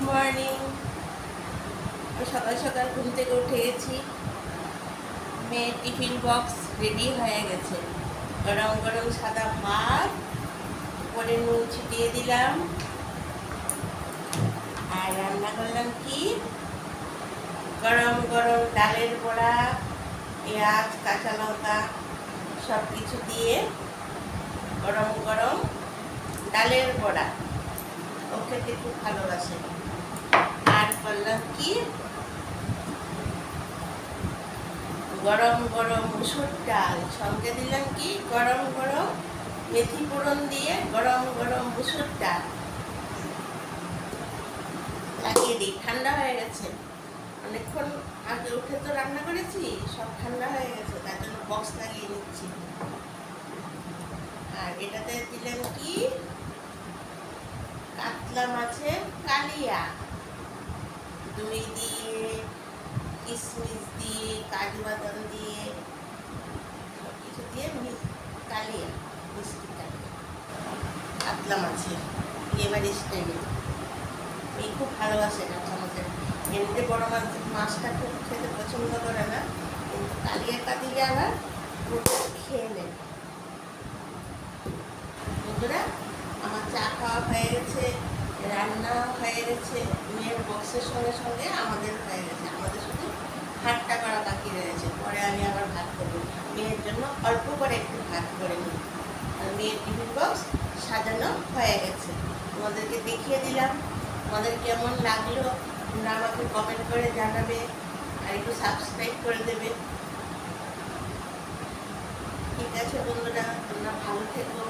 Morning. সকাল সকাল ঘুম থেকে উঠে গেছি। মেয়ের টিফিন বক্স রেডি হয়ে গেছে। গরম গরম সাদা ভাত, উপরে নুন ছিটিয়ে দিলাম। আর রান্না করলাম কি, গরম গরম ডালের বড়া, পেঁয়াজ, কাঁচা লঙ্কা সব কিছু দিয়ে গরম গরম ডালের বড়া। ও খেতে খুব ভালোবাসে। আর করলাম কি, গরম গরম মুসুর ডাল, সঙ্গে দিলাম কি গরম গরম মেথি ফোড়ন দিয়ে গরম গরম মুসুর ডাল লাগিয়ে দিই। ঠান্ডা হয়ে গেছে, অনেকক্ষণ আগে উঠে তো রান্না করেছি, সব ঠান্ডা হয়ে গেছে, তার জন্য বক্স লাগিয়ে নিচ্ছি। আর এটাতে দিলাম কি কাতলা মাছের কালিয়া, দই দিয়ে, কিশমিশ দিয়ে, কাজু বাদাম দিয়ে, সব কিছু দিয়ে কালিয়া, মিষ্টি কালিয়া, কাতলা মাছের এবারে স্টাইলে। আমি খুব ভালোবাসে কাতলা মাছের। এমনিতে বড় মাছটা খুব খেতে পছন্দ করে না, কিন্তু কালিয়াটা দিলে আবার খেয়ে নেয়। বন্ধুরা, আমার চা খাওয়া হয়ে গেছে, রান্না হয়ে গেছে, মেয়ের বক্সের সঙ্গে সঙ্গে আমাদের হয়ে গেছে। আমাদের শুধু ভাতটা করা বাকি রয়েছে, পরে আমি আবার ভাত করবো। মেয়ের জন্য অল্প করে একটু ভাত করে নিই। আর মেয়ের টিফিন বক্স সাজানো হয়ে গেছে, তোমাদেরকে দেখিয়ে দিলাম। তোমাদের কেমন লাগলো তোমরা আমাকে কমেন্ট করে জানাবে, আর একটু সাবস্ক্রাইব করে দেবে। ঠিক আছে বন্ধুরা, তোমরা ভালো থেকো।